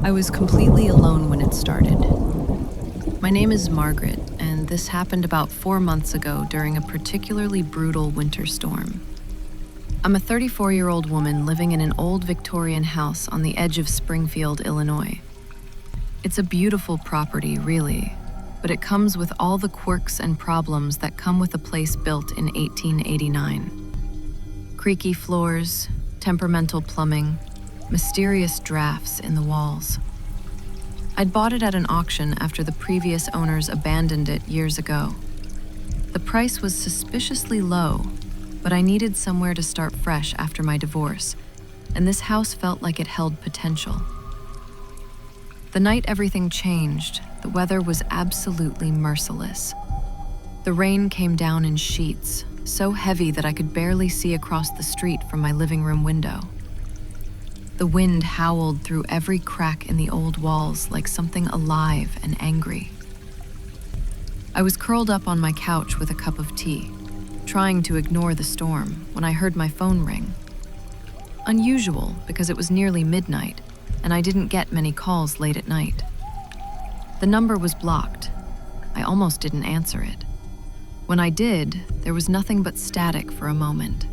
I was completely alone when it started. My name is Margaret, and this happened about 4 months ago during a particularly brutal winter storm. I'm a 34-year-old woman living in an old Victorian house on the edge of Springfield, Illinois. It's a beautiful property, really, but it comes with all the quirks and problems that come with a place built in 1889. Creaky floors, temperamental plumbing, mysterious drafts in the walls. I'd bought it at an auction after the previous owners abandoned it years ago. The price was suspiciously low, but I needed somewhere to start fresh after my divorce, and this house felt like it held potential. The night everything changed, the weather was absolutely merciless. The rain came down in sheets, so heavy that I could barely see across the street from my living room window. The wind howled through every crack in the old walls like something alive and angry. I was curled up on my couch with a cup of tea, trying to ignore the storm, when I heard my phone ring. Unusual, because it was nearly midnight, and I didn't get many calls late at night. The number was blocked. I almost didn't answer it. When I did, there was nothing but static for a moment.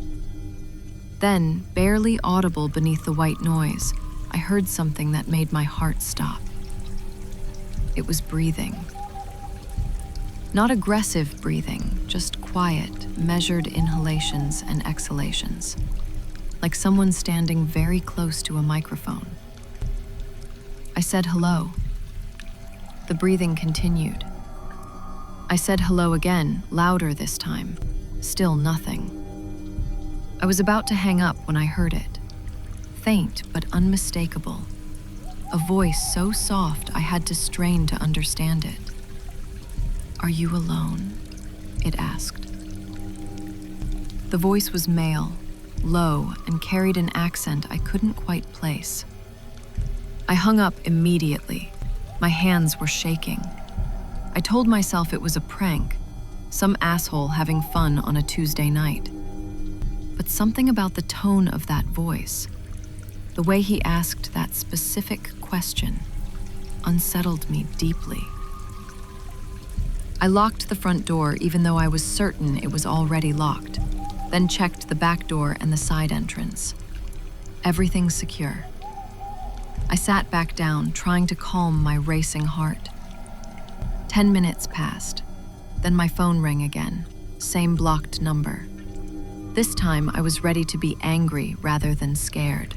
Then, barely audible beneath the white noise, I heard something that made my heart stop. It was breathing. Not aggressive breathing, just quiet, measured inhalations and exhalations, like someone standing very close to a microphone. I said hello. The breathing continued. I said hello again, louder this time. Still nothing. I was about to hang up when I heard it. Faint but unmistakable. A voice so soft I had to strain to understand it. "Are you alone?" it asked. The voice was male, low, and carried an accent I couldn't quite place. I hung up immediately. My hands were shaking. I told myself it was a prank, some asshole having fun on a Tuesday night. But something about the tone of that voice, the way he asked that specific question, unsettled me deeply. I locked the front door even though I was certain it was already locked, then checked the back door and the side entrance. Everything secure. I sat back down, trying to calm my racing heart. 10 minutes passed. Then my phone rang again, same blocked number. This time I was ready to be angry rather than scared.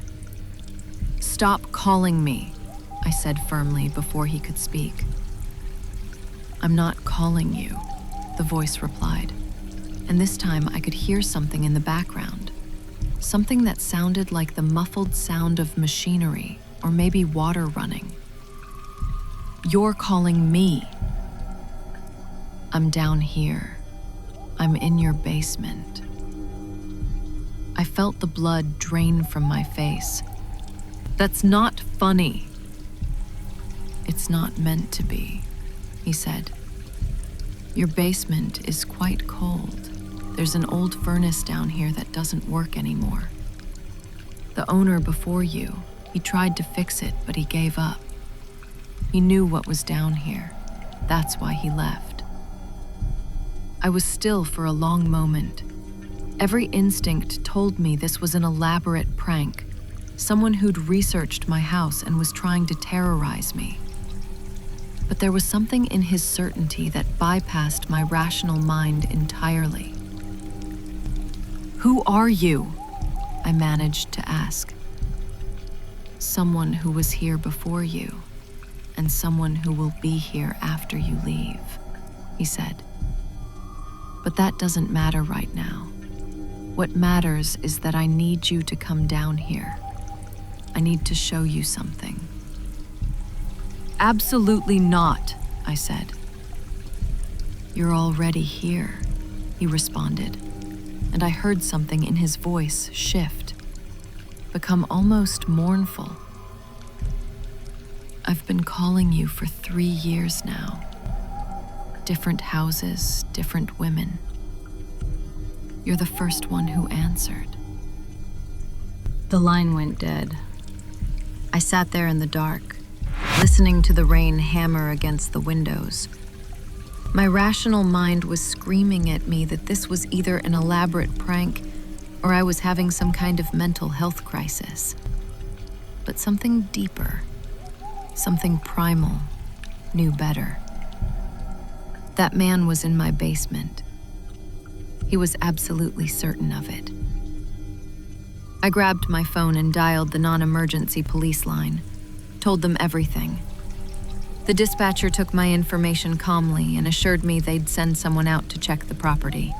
"Stop calling me," I said firmly before he could speak. "I'm not calling you," the voice replied, and this time I could hear something in the background, something that sounded like the muffled sound of machinery or maybe water running. "You're calling me." "I'm down here. I'm in your basement." I felt the blood drain from my face. "That's not funny." "It's not meant to be," he said. "Your basement is quite cold. There's an old furnace down here that doesn't work anymore. The owner before you, he tried to fix it, but he gave up. He knew what was down here. That's why he left." I was still for a long moment. Every instinct told me this was an elaborate prank, someone who'd researched my house and was trying to terrorize me. But there was something in his certainty that bypassed my rational mind entirely. "Who are you?" I managed to ask. "Someone who was here before you, and someone who will be here after you leave," he said. "But that doesn't matter right now. What matters is that I need you to come down here. I need to show you something." "Absolutely not," I said. "You're already here," he responded, and I heard something in his voice shift, become almost mournful. "I've been calling you for 3 years now. Different houses, different women. You're the first one who answered." The line went dead. I sat there in the dark, listening to the rain hammer against the windows. My rational mind was screaming at me that this was either an elaborate prank or I was having some kind of mental health crisis. But something deeper, something primal, knew better. That man was in my basement. He was absolutely certain of it. I grabbed my phone and dialed the non-emergency police line, told them everything. The dispatcher took my information calmly and assured me they'd send someone out to check the property.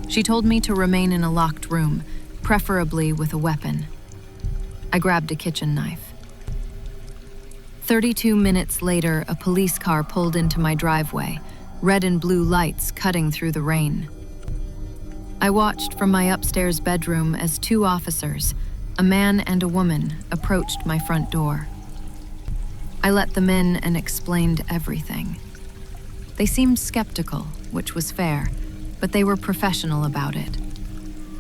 She told me to remain in a locked room, preferably with a weapon. I grabbed a kitchen knife. 32 minutes later, a police car pulled into my driveway, red and blue lights cutting through the rain. I watched from my upstairs bedroom as two officers, a man and a woman, approached my front door. I let them in and explained everything. They seemed skeptical, which was fair, but they were professional about it.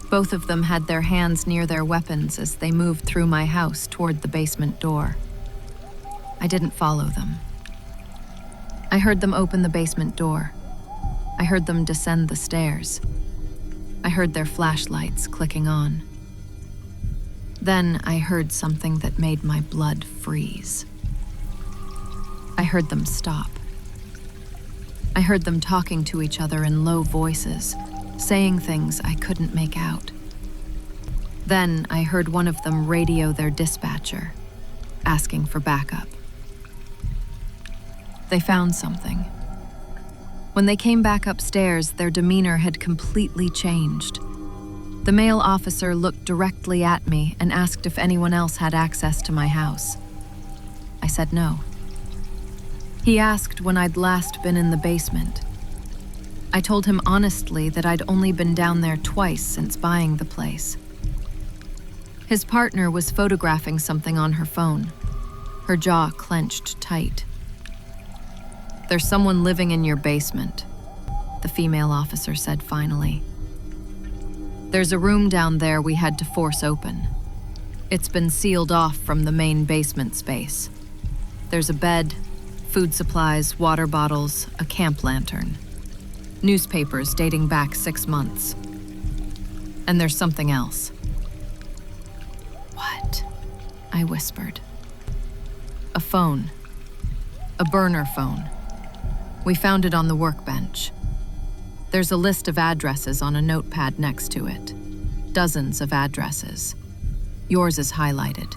Both of them had their hands near their weapons as they moved through my house toward the basement door. I didn't follow them. I heard them open the basement door. I heard them descend the stairs. I heard their flashlights clicking on. Then I heard something that made my blood freeze. I heard them stop. I heard them talking to each other in low voices, saying things I couldn't make out. Then I heard one of them radio their dispatcher, asking for backup. They found something. When they came back upstairs, their demeanor had completely changed. The male officer looked directly at me and asked if anyone else had access to my house. I said no. He asked when I'd last been in the basement. I told him honestly that I'd only been down there twice since buying the place. His partner was photographing something on her phone, her jaw clenched tight. "There's someone living in your basement," the female officer said finally. "There's a room down there we had to force open. It's been sealed off from the main basement space. There's a bed, food supplies, water bottles, a camp lantern, newspapers dating back 6 months. And there's something else." "What?" I whispered. "A phone. A burner phone. We found it on the workbench. There's a list of addresses on a notepad next to it. Dozens of addresses. Yours is highlighted."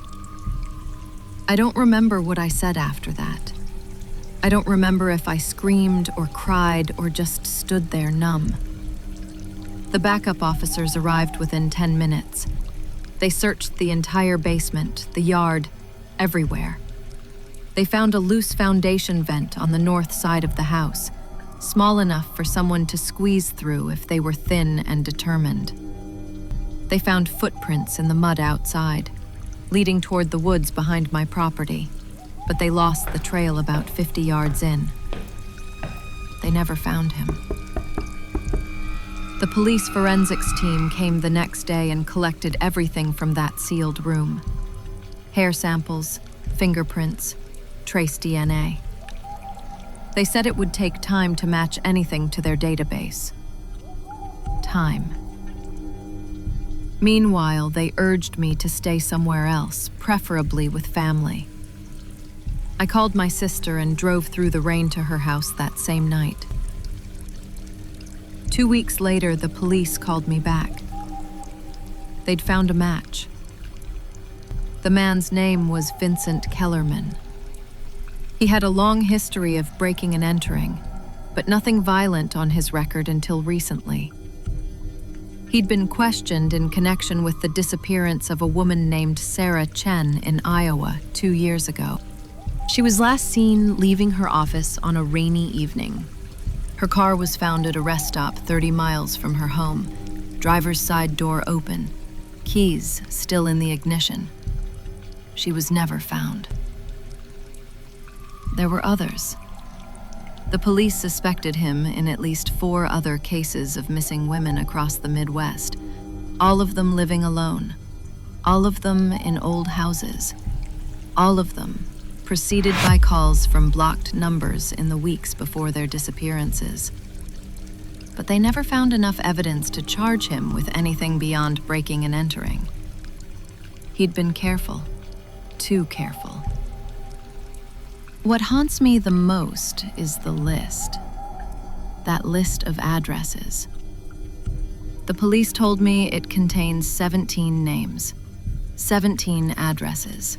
I don't remember what I said after that. I don't remember if I screamed or cried or just stood there numb. The backup officers arrived within 10 minutes. They searched the entire basement, the yard, everywhere. They found a loose foundation vent on the north side of the house, small enough for someone to squeeze through if they were thin and determined. They found footprints in the mud outside, leading toward the woods behind my property, but they lost the trail about 50 yards in. They never found him. The police forensics team came the next day and collected everything from that sealed room. Hair samples, fingerprints, trace DNA. They said it would take time to match anything to their database. Time. Meanwhile, they urged me to stay somewhere else, preferably with family. I called my sister and drove through the rain to her house that same night. 2 weeks later, the police called me back. They'd found a match. The man's name was Vincent Kellerman. He had a long history of breaking and entering, but nothing violent on his record until recently. He'd been questioned in connection with the disappearance of a woman named Sarah Chen in Iowa 2 years ago. She was last seen leaving her office on a rainy evening. Her car was found at a rest stop 30 miles from her home, driver's side door open, keys still in the ignition. She was never found. There were others. The police suspected him in at least 4 other cases of missing women across the Midwest, all of them living alone, all of them in old houses, all of them preceded by calls from blocked numbers in the weeks before their disappearances. But they never found enough evidence to charge him with anything beyond breaking and entering. He'd been careful, too careful. What haunts me the most is the list. That list of addresses. The police told me it contains 17 names, 17 addresses.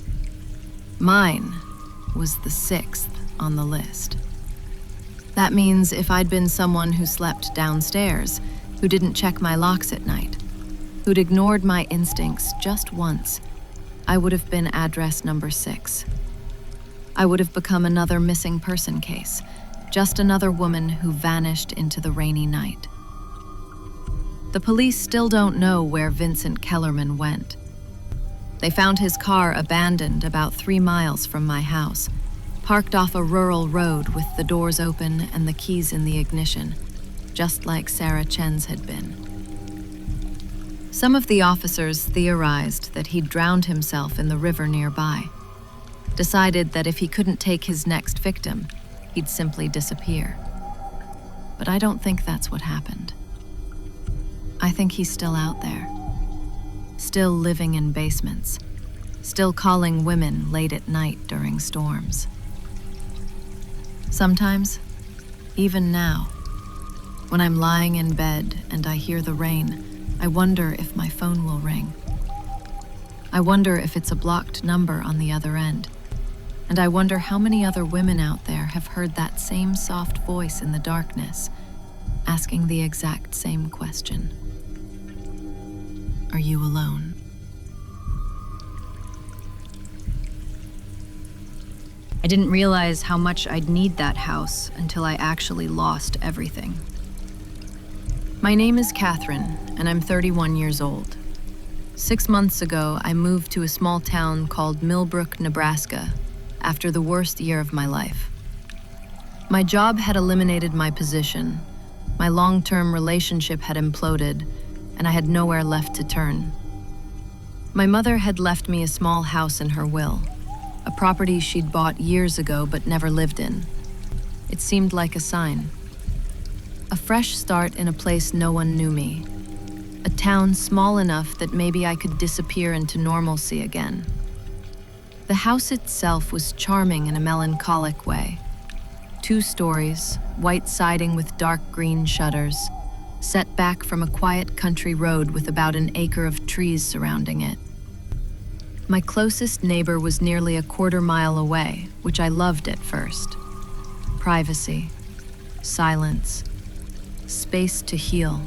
Mine was the 6th on the list. That means if I'd been someone who slept downstairs, who didn't check my locks at night, who'd ignored my instincts just once, I would have been address number 6. I would have become another missing person case, just another woman who vanished into the rainy night. The police still don't know where Vincent Kellerman went. They found his car abandoned about 3 miles from my house, parked off a rural road with the doors open and the keys in the ignition, just like Sarah Chen's had been. Some of the officers theorized that he'd drowned himself in the river nearby, decided that if he couldn't take his next victim, he'd simply disappear. But I don't think that's what happened. I think he's still out there, still living in basements, still calling women late at night during storms. Sometimes, even now, when I'm lying in bed and I hear the rain, I wonder if my phone will ring. I wonder if it's a blocked number on the other end. And I wonder how many other women out there have heard that same soft voice in the darkness, asking the exact same question. Are you alone? I didn't realize how much I'd need that house until I actually lost everything. My name is Catherine, and I'm 31 years old. 6 months ago, I moved to a small town called Millbrook, Nebraska, after the worst year of my life. My job had eliminated my position, my long-term relationship had imploded, and I had nowhere left to turn. My mother had left me a small house in her will, a property she'd bought years ago but never lived in. It seemed like a sign. A fresh start in a place no one knew me. A town small enough that maybe I could disappear into normalcy again. The house itself was charming in a melancholic way. 2 stories, white siding with dark green shutters, set back from a quiet country road with about an acre of trees surrounding it. My closest neighbor was nearly a quarter-mile away, which I loved at first. Privacy, silence, space to heal.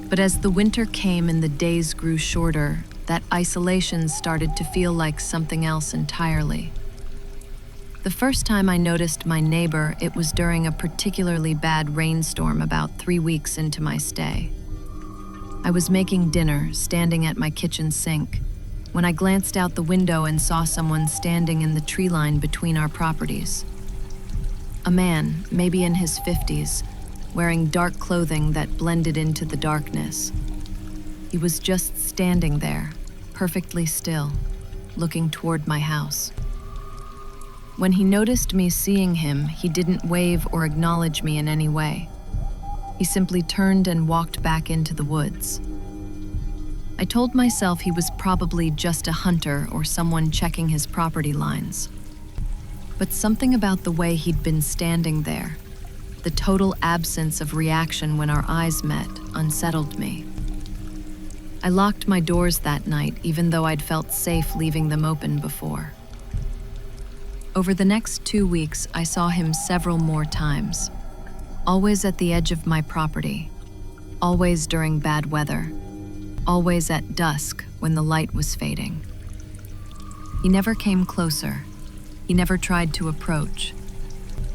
But as the winter came and the days grew shorter, that isolation started to feel like something else entirely. The first time I noticed my neighbor, it was during a particularly bad rainstorm about 3 weeks into my stay. I was making dinner, standing at my kitchen sink, when I glanced out the window and saw someone standing in the tree line between our properties. A man, maybe in his 50s, wearing dark clothing that blended into the darkness. He was just standing there, perfectly still, looking toward my house. When he noticed me seeing him, he didn't wave or acknowledge me in any way. He simply turned and walked back into the woods. I told myself he was probably just a hunter or someone checking his property lines. But something about the way he'd been standing there, the total absence of reaction when our eyes met, unsettled me. I locked my doors that night, even though I'd felt safe leaving them open before. Over the next 2 weeks, I saw him several more times, always at the edge of my property, always during bad weather, always at dusk when the light was fading. He never came closer. He never tried to approach.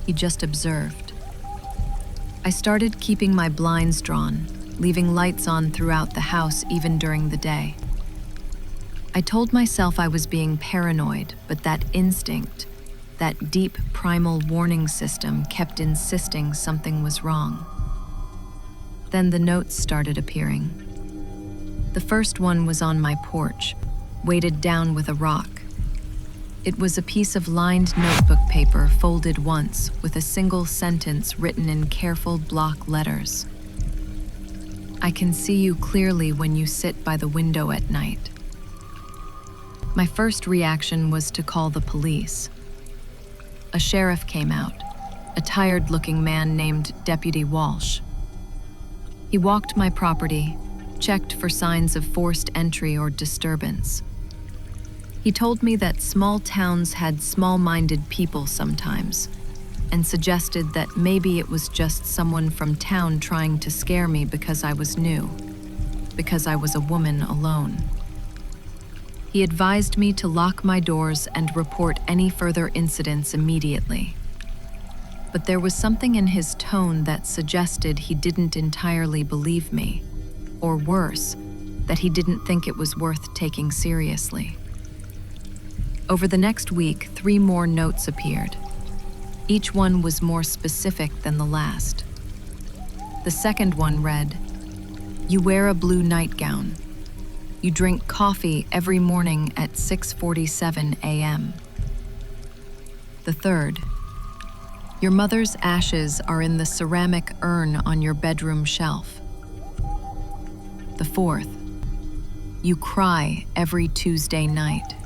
He just observed. I started keeping my blinds drawn, leaving lights on throughout the house even during the day. I told myself I was being paranoid, but that instinct, that deep primal warning system, kept insisting something was wrong. Then the notes started appearing. The first one was on my porch, weighted down with a rock. It was a piece of lined notebook paper folded once with a single sentence written in careful block letters. I can see you clearly when you sit by the window at night. My first reaction was to call the police. A sheriff came out, a tired-looking man named Deputy Walsh. He walked my property, checked for signs of forced entry or disturbance. He told me that small towns had small-minded people sometimes, and suggested that maybe it was just someone from town trying to scare me because I was new, because I was a woman alone. He advised me to lock my doors and report any further incidents immediately. But there was something in his tone that suggested he didn't entirely believe me, or worse, that he didn't think it was worth taking seriously. Over the next week, 3 more notes appeared. Each one was more specific than the last. The second one read, "You wear a blue nightgown. You drink coffee every morning at 6:47 a.m. The third, "Your mother's ashes are in the ceramic urn on your bedroom shelf." The fourth, "You cry every Tuesday night."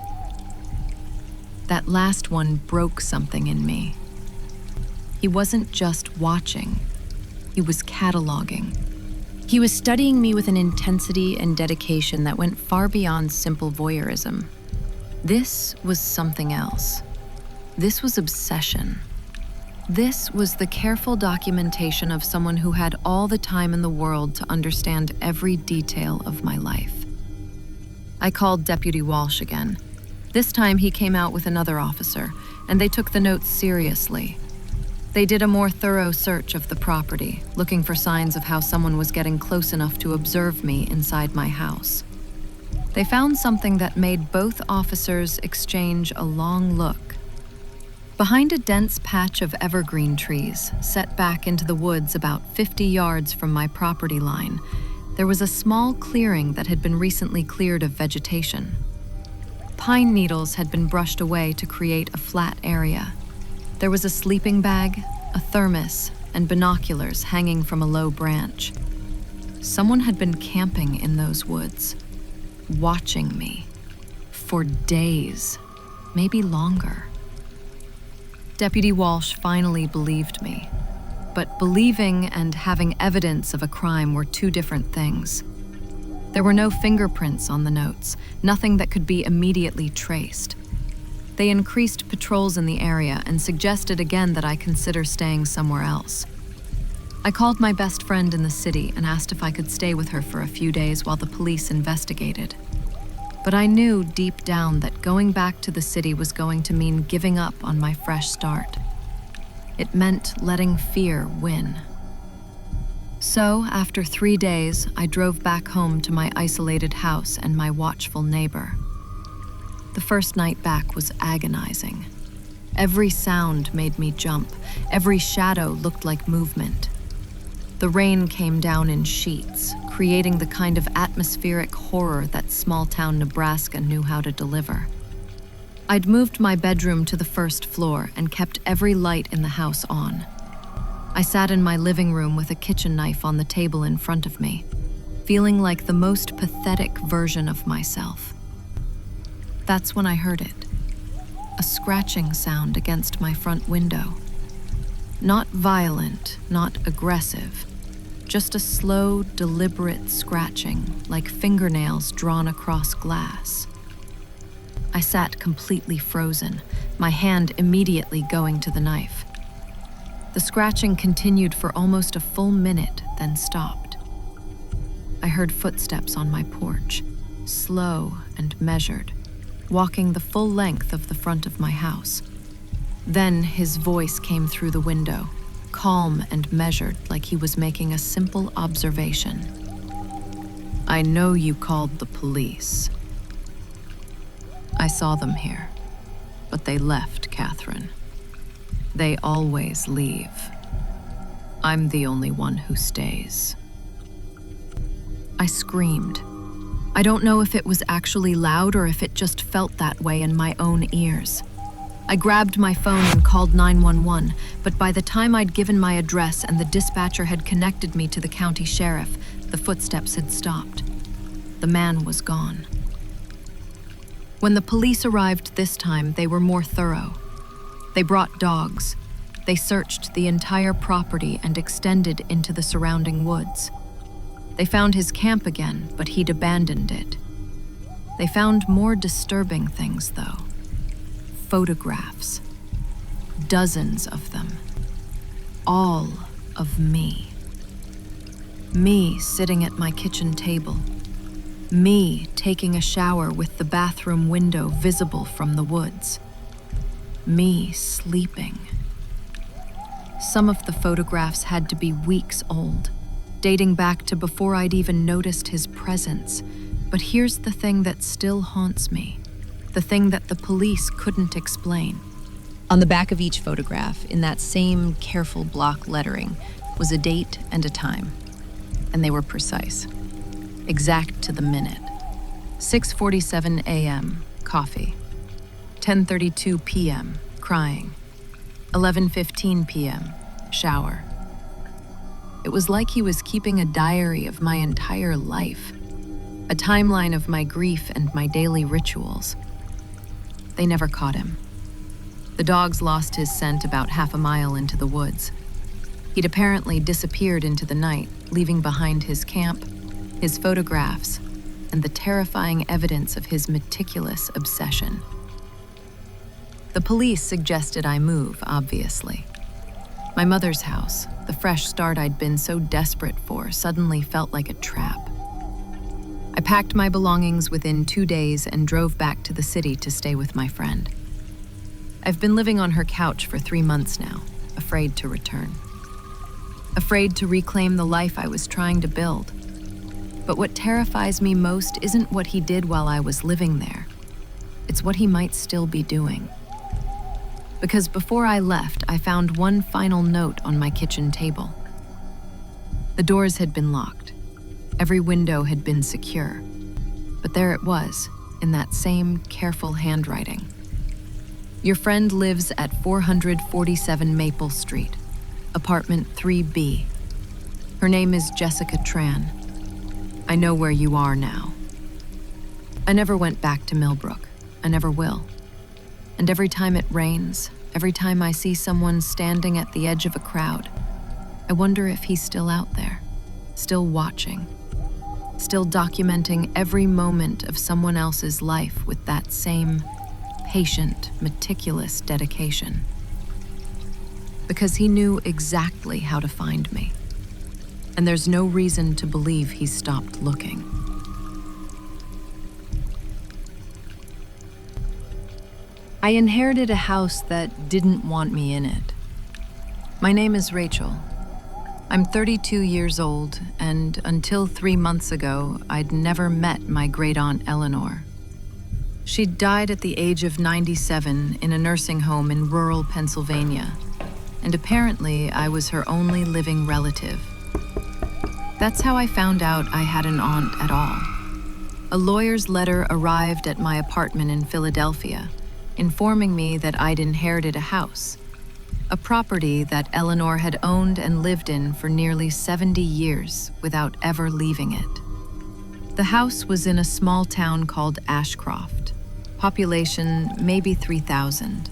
That last one broke something in me. He wasn't just watching, he was cataloging. He was studying me with an intensity and dedication that went far beyond simple voyeurism. This was something else. This was obsession. This was the careful documentation of someone who had all the time in the world to understand every detail of my life. I called Deputy Walsh again. This time he came out with another officer, and they took the notes seriously. They did a more thorough search of the property, looking for signs of how someone was getting close enough to observe me inside my house. They found something that made both officers exchange a long look. Behind a dense patch of evergreen trees, set back into the woods about 50 yards from my property line, there was a small clearing that had been recently cleared of vegetation. Pine needles had been brushed away to create a flat area. There was a sleeping bag, a thermos, and binoculars hanging from a low branch. Someone had been camping in those woods, watching me, for days, maybe longer. Deputy Walsh finally believed me, but believing and having evidence of a crime were 2 different things. There were no fingerprints on the notes, nothing that could be immediately traced. They increased patrols in the area and suggested again that I consider staying somewhere else. I called my best friend in the city and asked if I could stay with her for a few days while the police investigated. But I knew deep down that going back to the city was going to mean giving up on my fresh start. It meant letting fear win. So, after 3 days, I drove back home to my isolated house and my watchful neighbor. The first night back was agonizing. Every sound made me jump. Every shadow looked like movement. The rain came down in sheets, creating the kind of atmospheric horror that small-town Nebraska knew how to deliver. I'd moved my bedroom to the first floor and kept every light in the house on. I sat in my living room with a kitchen knife on the table in front of me, feeling like the most pathetic version of myself. That's when I heard it. A scratching sound against my front window. Not violent, not aggressive, just a slow, deliberate scratching, like fingernails drawn across glass. I sat completely frozen, my hand immediately going to the knife. The scratching continued for almost a full minute, then stopped. I heard footsteps on my porch, slow and measured, walking the full length of the front of my house. Then his voice came through the window, calm and measured, like he was making a simple observation. "I know you called the police. I saw them here, but they left, Catherine. They always leave. I'm the only one who stays." I screamed. I don't know if it was actually loud or if it just felt that way in my own ears. I grabbed my phone and called 911, but by the time I'd given my address and the dispatcher had connected me to the county sheriff, the footsteps had stopped. The man was gone. When the police arrived this time, they were more thorough. They brought dogs. They searched the entire property and extended into the surrounding woods. They found his camp again, but he'd abandoned it. They found more disturbing things, though. Photographs. Dozens of them. All of me. Me sitting at my kitchen table. Me taking a shower with the bathroom window visible from the woods. Me sleeping. Some of the photographs had to be weeks old, dating back to before I'd even noticed his presence. But here's the thing that still haunts me, the thing that the police couldn't explain. On the back of each photograph, in that same careful block lettering, was a date and a time. And they were precise, exact to the minute. 6:47 a.m., coffee. 10:32 p.m., crying. 11:15 p.m., shower. It was like he was keeping a diary of my entire life, a timeline of my grief and my daily rituals. They never caught him. The dogs lost his scent about half a mile into the woods. He'd apparently disappeared into the night, leaving behind his camp, his photographs, and the terrifying evidence of his meticulous obsession. The police suggested I move, obviously. My mother's house, the fresh start I'd been so desperate for, suddenly felt like a trap. I packed my belongings within 2 days and drove back to the city to stay with my friend. I've been living on her couch for 3 months now, afraid to return. Afraid to reclaim the life I was trying to build. But what terrifies me most isn't what he did while I was living there. It's what he might still be doing. Because before I left, I found one final note on my kitchen table. The doors had been locked. Every window had been secure. But there it was, in that same careful handwriting. Your friend lives at 447 Maple Street, apartment 3B. Her name is Jessica Tran. I know where you are now. I never went back to Millbrook. I never will. And every time it rains, every time I see someone standing at the edge of a crowd, I wonder if he's still out there, still watching, still documenting every moment of someone else's life with that same patient, meticulous dedication. Because he knew exactly how to find me. And there's no reason to believe he stopped looking. I inherited a house that didn't want me in it. My name is Rachel. I'm 32 years old, and until 3 months ago, I'd never met my great-aunt Eleanor. She'd died at the age of 97 in a nursing home in rural Pennsylvania, and apparently I was her only living relative. That's how I found out I had an aunt at all. A lawyer's letter arrived at my apartment in Philadelphia, informing me that I'd inherited a house, a property that Eleanor had owned and lived in for nearly 70 years without ever leaving it. The house was in a small town called Ashcroft, population maybe 3,000.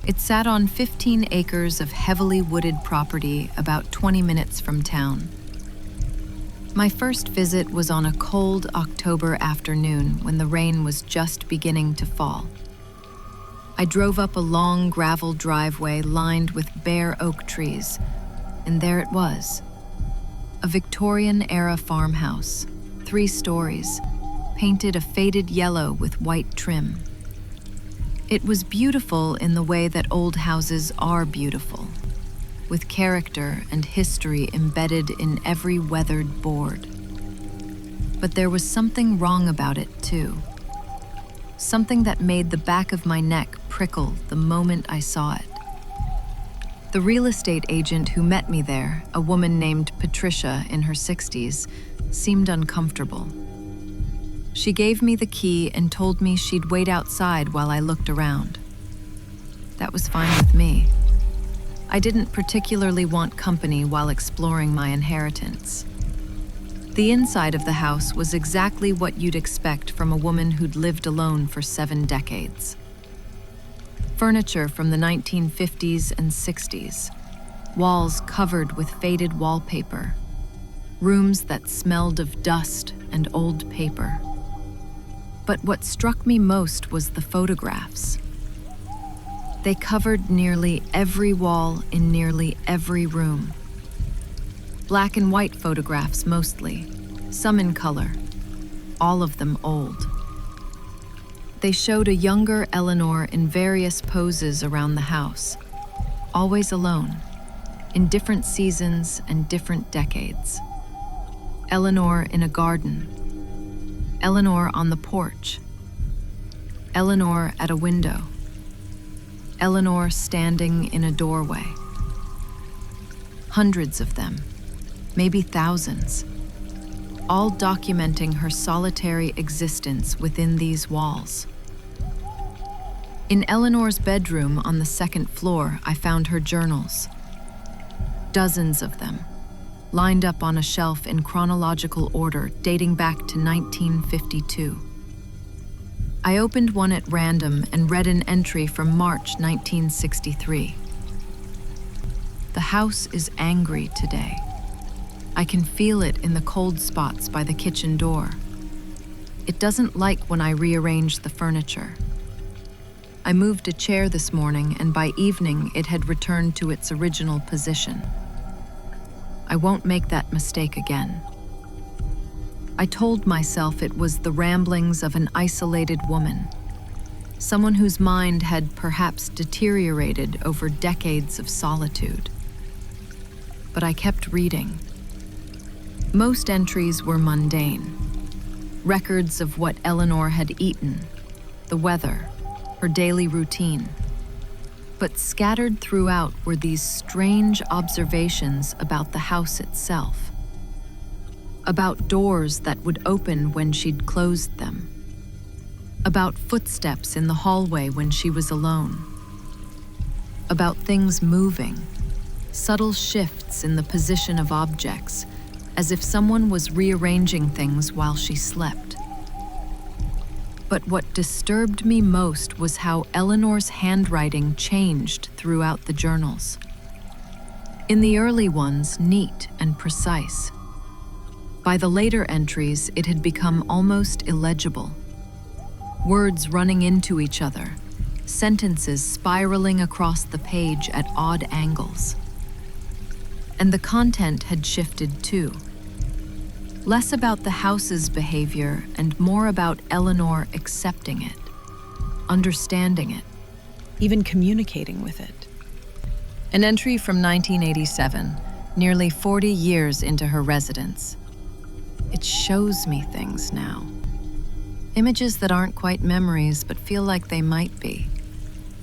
It sat on 15 acres of heavily wooded property about 20 minutes from town. My first visit was on a cold October afternoon when the rain was just beginning to fall. I drove up a long gravel driveway lined with bare oak trees, and there it was. A Victorian-era farmhouse, 3 stories, painted a faded yellow with white trim. It was beautiful in the way that old houses are beautiful, with character and history embedded in every weathered board. But there was something wrong about it, too. Something that made the back of my neck prickle the moment I saw it. The real estate agent who met me there, a woman named Patricia in her 60s, seemed uncomfortable. She gave me the key and told me she'd wait outside while I looked around. That was fine with me. I didn't particularly want company while exploring my inheritance. The inside of the house was exactly what you'd expect from a woman who'd lived alone for 7 decades. Furniture from the 1950s and 60s, walls covered with faded wallpaper, rooms that smelled of dust and old paper. But what struck me most was the photographs. They covered nearly every wall in nearly every room. Black and white photographs mostly, some in color, all of them old. They showed a younger Eleanor in various poses around the house, always alone, in different seasons and different decades. Eleanor in a garden, Eleanor on the porch, Eleanor at a window, Eleanor standing in a doorway. Hundreds of them, maybe thousands, all documenting her solitary existence within these walls. In Eleanor's bedroom on the 2nd floor, I found her journals. Dozens of them, lined up on a shelf in chronological order dating back to 1952. I opened one at random and read an entry from March 1963. The house is angry today. I can feel it in the cold spots by the kitchen door. It doesn't like when I rearrange the furniture. I moved a chair this morning, and by evening it had returned to its original position. I won't make that mistake again. I told myself it was the ramblings of an isolated woman, someone whose mind had perhaps deteriorated over decades of solitude. But I kept reading. Most entries were mundane, records of what Eleanor had eaten, the weather, her daily routine. But scattered throughout were these strange observations about the house itself, about doors that would open when she'd closed them, about footsteps in the hallway when she was alone, about things moving, subtle shifts in the position of objects, as if someone was rearranging things while she slept. But what disturbed me most was how Eleanor's handwriting changed throughout the journals. In the early ones, neat and precise. By the later entries, it had become almost illegible. Words running into each other, sentences spiraling across the page at odd angles. And the content had shifted too. Less about the house's behavior and more about Eleanor accepting it, understanding it, even communicating with it. An entry from 1987, nearly 40 years into her residence. It shows me things now. Images that aren't quite memories but feel like they might be.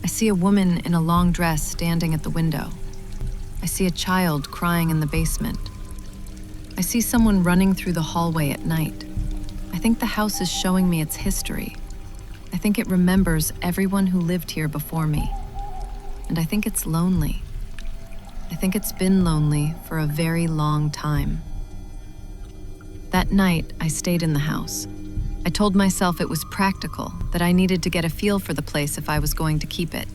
I see a woman in a long dress standing at the window. I see a child crying in the basement. I see someone running through the hallway at night. I think the house is showing me its history. I think it remembers everyone who lived here before me. And I think it's lonely. I think it's been lonely for a very long time. That night, I stayed in the house. I told myself it was practical, that I needed to get a feel for the place if I was going to keep it.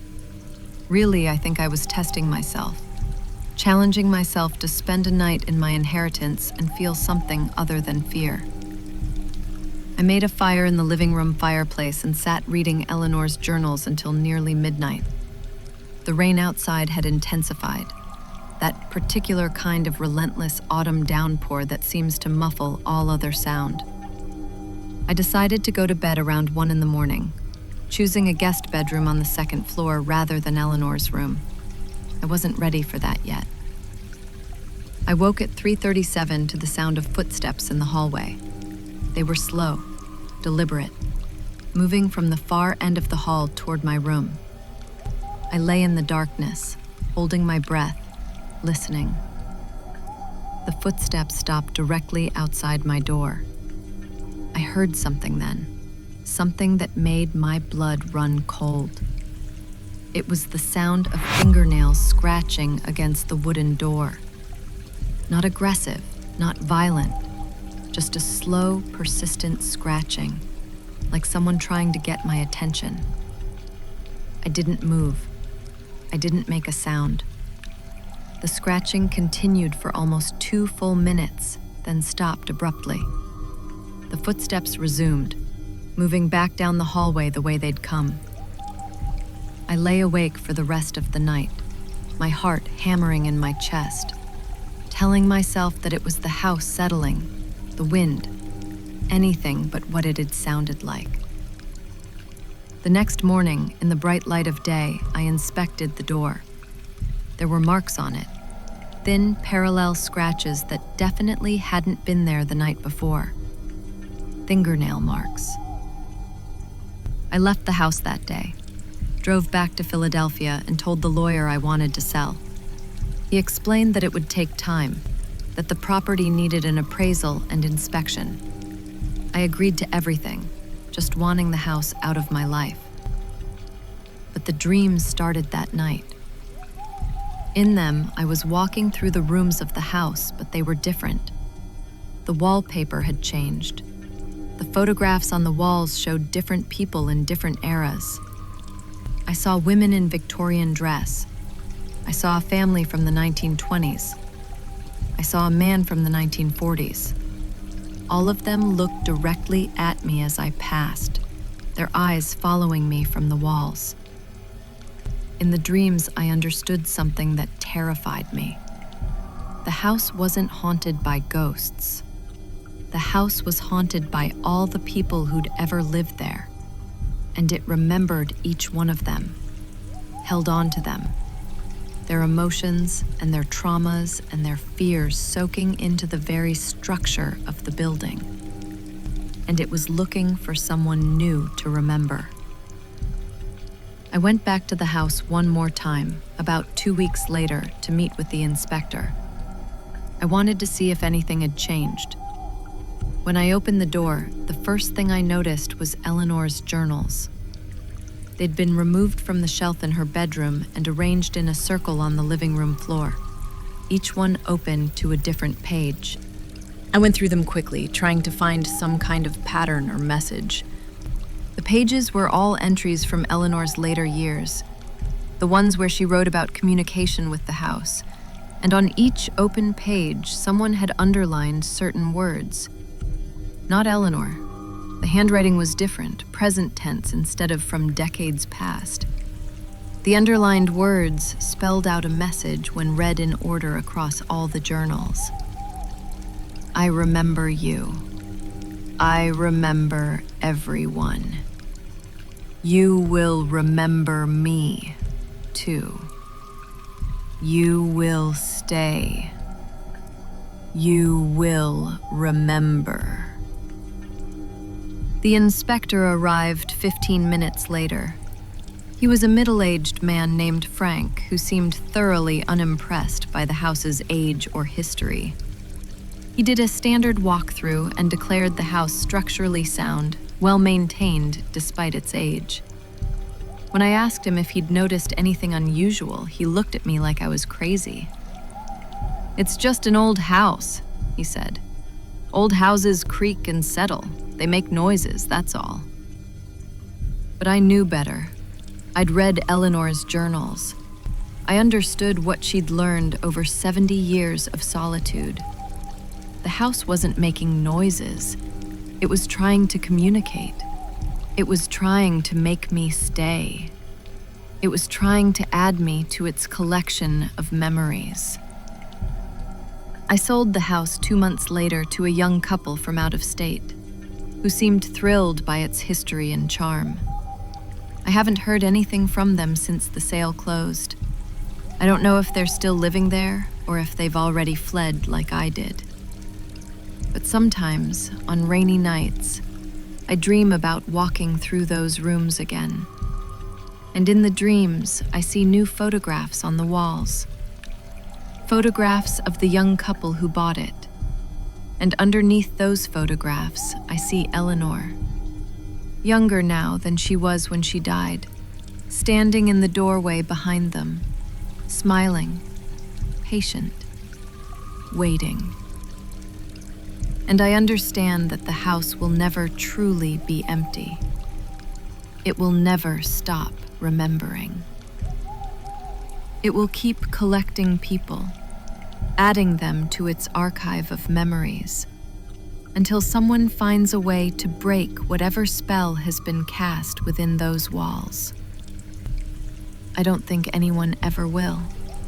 Really, I think I was testing myself, challenging myself to spend a night in my inheritance and feel something other than fear. I made a fire in the living room fireplace and sat reading Eleanor's journals until nearly midnight. The rain outside had intensified, that particular kind of relentless autumn downpour that seems to muffle all other sound. I decided to go to bed around 1 a.m, choosing a guest bedroom on the 2nd floor rather than Eleanor's room. I wasn't ready for that yet. I woke at 3:37 to the sound of footsteps in the hallway. They were slow, deliberate, moving from the far end of the hall toward my room. I lay in the darkness, holding my breath, listening. The footsteps stopped directly outside my door. I heard something then, something that made my blood run cold. It was the sound of fingernails scratching against the wooden door. Not aggressive, not violent, just a slow, persistent scratching, like someone trying to get my attention. I didn't move. I didn't make a sound. The scratching continued for almost 2 full minutes, then stopped abruptly. The footsteps resumed, moving back down the hallway the way they'd come. I lay awake for the rest of the night, my heart hammering in my chest, telling myself that it was the house settling, the wind, anything but what it had sounded like. The next morning, in the bright light of day, I inspected the door. There were marks on it, thin, parallel scratches that definitely hadn't been there the night before. Fingernail marks. I left the house that day, drove back to Philadelphia, and told the lawyer I wanted to sell. He explained that it would take time, that the property needed an appraisal and inspection. I agreed to everything, just wanting the house out of my life. But the dreams started that night. In them, I was walking through the rooms of the house, but they were different. The wallpaper had changed. The photographs on the walls showed different people in different eras. I saw women in Victorian dress. I saw a family from the 1920s. I saw a man from the 1940s. All of them looked directly at me as I passed, their eyes following me from the walls. In the dreams, I understood something that terrified me. The house wasn't haunted by ghosts. The house was haunted by all the people who'd ever lived there, and it remembered each one of them, held on to them, their emotions and their traumas and their fears soaking into the very structure of the building. And it was looking for someone new to remember. I went back to the house one more time, about 2 weeks later, to meet with the inspector. I wanted to see if anything had changed. When I opened the door, the first thing I noticed was Eleanor's journals. They'd been removed from the shelf in her bedroom and arranged in a circle on the living room floor, each one open to a different page. I went through them quickly, trying to find some kind of pattern or message. The pages were all entries from Eleanor's later years, the ones where she wrote about communication with the house, and on each open page, someone had underlined certain words. Not Eleanor. The handwriting was different, present tense instead of from decades past. The underlined words spelled out a message when read in order across all the journals. I remember you. I remember everyone. You will remember me, too. You will stay. You will remember. The inspector arrived 15 minutes later. He was a middle-aged man named Frank who seemed thoroughly unimpressed by the house's age or history. He did a standard walkthrough and declared the house structurally sound, well-maintained despite its age. When I asked him if he'd noticed anything unusual, he looked at me like I was crazy. "It's just an old house," he said. "Old houses creak and settle. They make noises, that's all." But I knew better. I'd read Eleanor's journals. I understood what she'd learned over 70 years of solitude. The house wasn't making noises. It was trying to communicate. It was trying to make me stay. It was trying to add me to its collection of memories. I sold the house 2 months later to a young couple from out of state, who seemed thrilled by its history and charm. I haven't heard anything from them since the sale closed. I don't know if they're still living there or if they've already fled like I did. But sometimes, on rainy nights, I dream about walking through those rooms again. And in the dreams, I see new photographs on the walls. Photographs of the young couple who bought it. And underneath those photographs, I see Eleanor. Younger now than she was when she died, standing in the doorway behind them, smiling, patient, waiting. And I understand that the house will never truly be empty. It will never stop remembering. It will keep collecting people, adding them to its archive of memories, until someone finds a way to break whatever spell has been cast within those walls. I don't think anyone ever will.